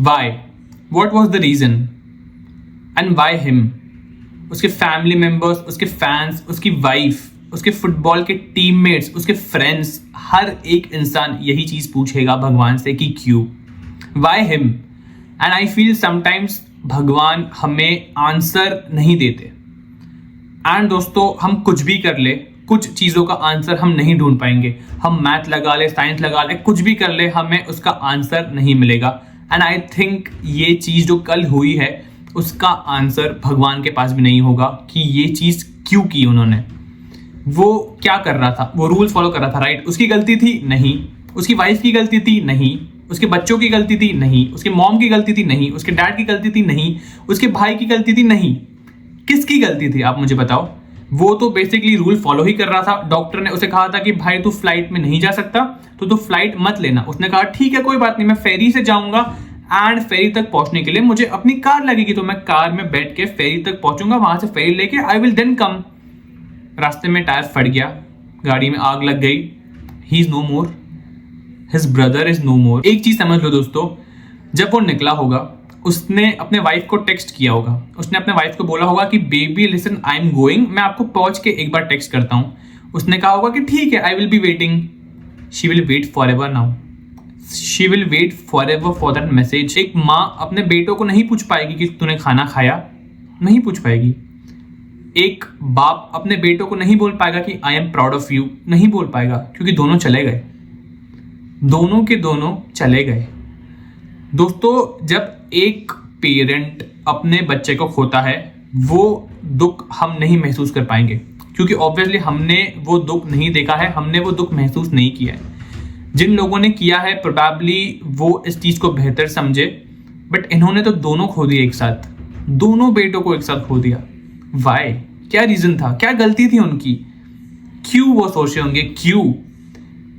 Y, what was the reason and why him? उसके family members, उसके fans, उसकी wife, उसके फुटबॉल के टीममेट्स, उसके फ्रेंड्स, हर एक इंसान यही चीज पूछेगा भगवान से कि क्यों, why him? And I feel sometimes भगवान हमें आंसर नहीं देते। एंड दोस्तों, हम कुछ भी कर ले, कुछ चीज़ों का आंसर हम नहीं ढूंढ पाएंगे। हम मैथ लगा ले, साइंस लगा ले, कुछ भी कर ले, हमें उसका आंसर नहीं मिलेगा। एंड आई थिंक ये चीज़ जो कल हुई है उसका आंसर भगवान के पास भी नहीं होगा कि ये चीज़ क्यों की उन्होंने। वो क्या कर रहा था? वो रूल्स फॉलो कर रहा था, राइट? उसकी गलती थी? नहीं। उसकी वाइफ की गलती थी? नहीं। उसके बच्चों की गलती थी? नहीं। उसके मॉम की गलती थी? नहीं। उसके डैड की गलती थी? नहीं। उसके भाई की गलती थी? नहीं। किसकी गलती थी, आप मुझे बताओ? वो तो बेसिकली रूल फॉलो ही कर रहा था। डॉक्टर ने उसे कहा था कि भाई तू फ्लाइट में नहीं जा सकता, तो तू फ्लाइट मत लेना। उसने कहा ठीक है, कोई बात नहीं, मैं फेरी से जाऊंगा एंड फेरी तक पहुंचने के लिए मुझे अपनी कार लगेगी, तो मैं कार में बैठ के फेरी तक पहुंचूंगा, वहां से फेरी लेके आई विल देन कम। रास्ते में टायर फट गया, गाड़ी में आग लग गई, he is no more, his brother is no more. एक चीज समझ लो दोस्तों, जब वो निकला होगा उसने अपने वाइफ को टेक्स्ट किया होगा। उसने अपने वाइफ को बोला होगा कि baby listen, I am going, मैं आपको पहुंच के एक बार टेक्स्ट करता हूं। उसने कहा होगा कि ठीक है, I will be waiting. She will wait forever now, she will wait forever for that message. एक माँ अपने बेटों को नहीं पूछ पाएगी कि तूने खाना खाया, नहीं पूछ पाएगी। एक बाप अपने बेटों को नहीं बोल पाएगा कि I am proud of you, नहीं बोल पाएगा, क्योंकि दोनों चले गए, दोनों के दोनों चले गए। दोस्तों, जब एक पेरेंट अपने बच्चे को खोता है, वो दुख हम नहीं महसूस कर पाएंगे, क्योंकि ऑब्वियसली हमने वो दुख नहीं देखा है, हमने वो दुख महसूस नहीं किया है। जिन लोगों ने किया है प्रोबेबली वो इस चीज को बेहतर समझे, बट इन्होंने तो दोनों खो दिए एक साथ, दोनों बेटों को एक साथ खो दिया। वाई? क्या रीजन था? क्या गलती थी उनकी? क्यों वो सोचे होंगे? क्यों?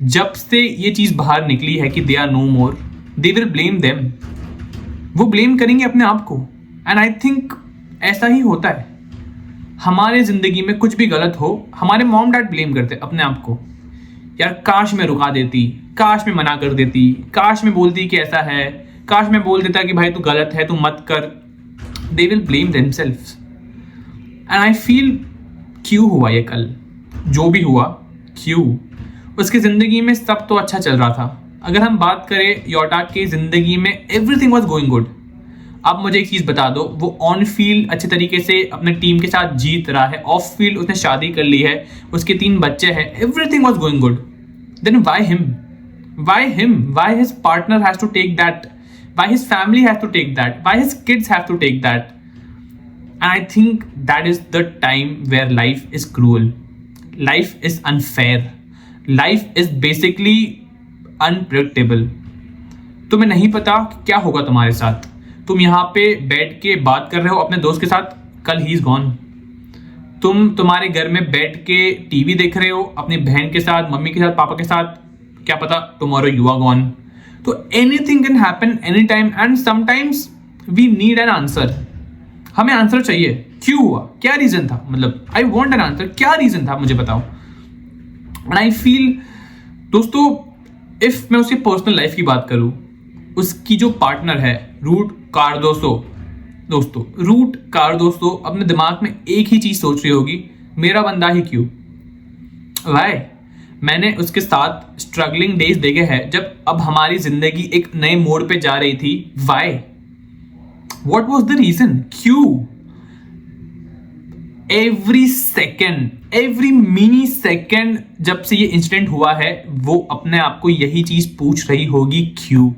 जब से ये चीज बाहर निकली है कि they are no more, they will blame them, वो ब्लेम करेंगे अपने आप को। एंड आई थिंक ऐसा ही होता है। हमारे जिंदगी में कुछ भी गलत हो, हमारे मॉम डैड ब्लेम करते अपने आप को। यार काश मैं रुका देती, काश मैं मना कर देती, काश मैं बोलती कि ऐसा है, काश मैं बोल देता कि भाई तू गलत है, तू मत कर। दे will blame themselves. And I feel क्यों हुआ ये कल, जो भी हुआ, क्यों? उसकी जिंदगी में सब तो अच्छा चल रहा था। अगर हम बात करें योटा की जिंदगी में, एवरीथिंग वाज गोइंग गुड। अब मुझे एक चीज बता दो, वो ऑन फील्ड अच्छे तरीके से अपने टीम के साथ जीत रहा है, ऑफ फील्ड उसने शादी कर ली है, उसके 3 बच्चे हैं, everything was going good. Then why him? Why him? Why his partner has to take that? Why his family has to take that? Why his kids have to take that? And I think that is the time where life is cruel, life is unfair, life is basically unpredictable. तुम्हें नहीं पता क्या होगा तुम्हारे साथ। तुम यहाँ पे बैठ के बात कर रहे हो अपने दोस्त के साथ, कल ही इज गॉन। तुम तुम्हारे घर में बैठ के टीवी देख रहे हो अपनी बहन के साथ, मम्मी के साथ, पापा के साथ, क्या पता टुमारो यू आर गॉन। तो anything can happen any time and sometimes we need an answer. हमें आंसर चाहिए, क्यों हुआ, क्या रीजन था, मतलब आई वॉन्ट एन आंसर, क्या रीजन था मुझे बताओ। एंड आई फील दोस्तों, इफ मैं उसकी पर्सनल लाइफ की बात करूं, उसकी जो पार्टनर है रूट कार्डोसो, दोस्तों रूट कार्डोसो अपने दिमाग में एक ही चीज सोच रही होगी, मेरा बंदा ही क्यों? वाई? मैंने उसके साथ स्ट्रगलिंग डेज देखे हैं, जब अब हमारी जिंदगी एक नए मोड़ पे जा रही थी। Why? What was the reason? क्यों? Every second, every mini second जब से ये इंसिडेंट हुआ है, वो अपने आप को यही चीज पूछ रही होगी, क्यों?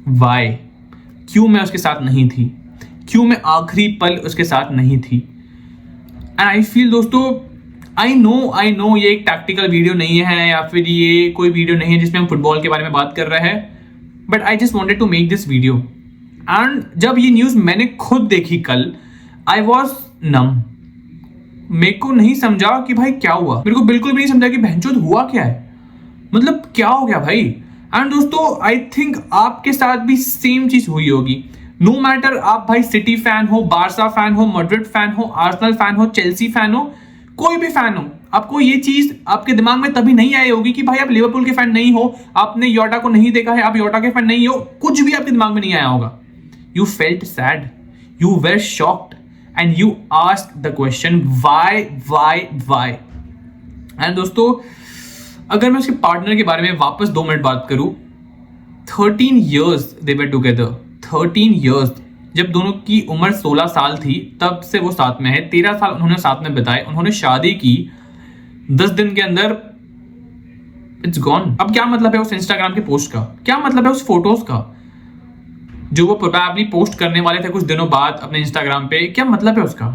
वाई? क्यों मैं उसके साथ नहीं थी? क्यों मैं आखिरी पल उसके साथ नहीं थी? एंड आई फील दोस्तों, आई नो ये एक टैक्टिकल वीडियो नहीं है, या फिर ये कोई वीडियो नहीं है जिसमें हम फुटबॉल के बारे में बात कर रहे हैं, but I just wanted to make this video. And जब ये न्यूज मैंने खुद देखी कल, आई वॉज नम। मेरे को नहीं समझा कि भाई क्या हुआ, मेरे को बिल्कुल भी नहीं समझा कि बहनचोद हुआ क्या है, मतलब क्या हो गया भाई। एंड दोस्तों, आई थिंक आपके साथ भी सेम चीज हुई होगी। नो मैटर आप भाई सिटी फैन हो, बारसा फैन हो, मैड्रिड फैन हो, आर्सेनल फैन हो, चेल्सी फैन हो, कोई भी फैन हो, आपको ये चीज आपके दिमाग में तभी नहीं आई होगी कि भाई आप लिवरपूल के फैन नहीं हो, आपने योटा को नहीं देखा है, आप योटा के फैन नहीं हो, कुछ भी आपके दिमाग में नहीं आया होगा। You felt sad, you were shocked, and you asked the question why. And दोस्तों, अगर मैं उसके पार्टनर के बारे में वापस 2 मिनट बात करूं, 13 years they were together, 13 years। जब दोनों की उम्र 16 साल थी तब से वो साथ में है, 13 साल उन्होंने साथ में बिताए, उन्होंने शादी की, 10 दिन के अंदर इट्स गॉन। अब क्या मतलब है उस इंस्टाग्राम के पोस्ट का, क्या मतलब है उस फोटोज का जो वो प्रोबेबली पोस्ट करने वाले थे कुछ दिनों बाद अपने इंस्टाग्राम पे, क्या मतलब है उसका?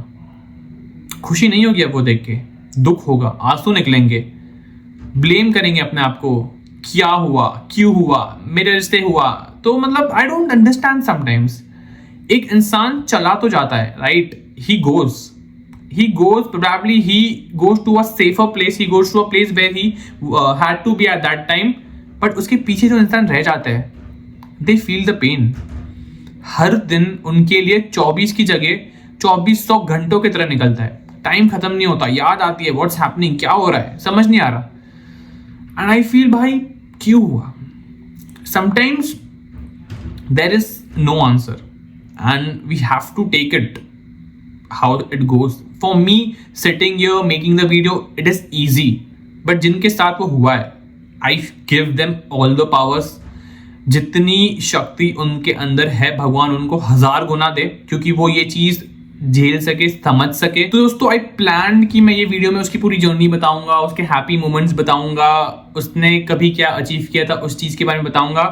खुशी नहीं होगी अब वो देख के, दुख होगा, आंसू निकलेंगे, ब्लेम करेंगे अपने आप को, क्या हुआ, क्यों हुआ, मेरे रिश्ते हुआ। तो मतलब आई डोंट अंडरस्टैंड समटाइम्स। एक इंसान चला तो जाता है, right, he goes probably he goes to a safer place, he goes to a place where he had to be at that time, but उसके पीछे जो इंसान रह जाते हैं they feel the pain। हर दिन उनके लिए 24 की जगह 2400 घंटों की तरह निकलता है, टाइम खत्म नहीं होता, याद आती है व्हाट्स हैपनिंग, क्या हो रहा है, समझ नहीं आ रहा। एंड आई फील भाई क्यों हुआ? Sometimes there is no answer and we have to take it how it goes। For me sitting here making the video, it is easy, but जिनके साथ वो हुआ है I give them all the powers। जितनी शक्ति उनके अंदर है भगवान उनको 1000 गुना दे, क्योंकि वो ये चीज झेल सके, समझ सके। तो दोस्तों आई प्लान कि मैं ये वीडियो में उसकी पूरी जर्नी बताऊंगा, उसके हैप्पी मोमेंट्स बताऊंगा, उसने कभी क्या अचीव किया था उस चीज के बारे में बताऊंगा,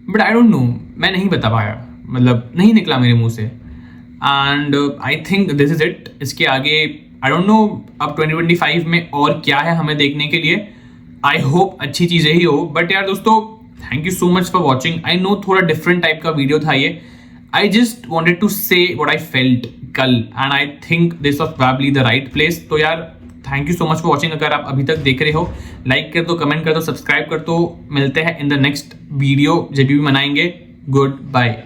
बट आई डोंट नो, मैं नहीं बता पाया, मतलब नहीं निकला मेरे मुंह से। And I think this is it. इसके आगे आई डोंट नो अब 2025 में और क्या है हमें देखने के लिए। आई होप अच्छी चीज़ें ही हो। बट यार दोस्तों, thank you so much for watching. I know थोड़ा डिफरेंट टाइप का वीडियो था ये। आई जस्ट वॉन्टेड टू से व्हाट आई फेल्ट कल, and I think this was probably the right place. तो यार thank you so much for watching. अगर आप अभी तक देख रहे हो, लाइक कर दो, कमेंट कर दो, सब्सक्राइब कर दो। मिलते हैं इन द नेक्स्ट वीडियो जब भी मनाएंगे। Good bye.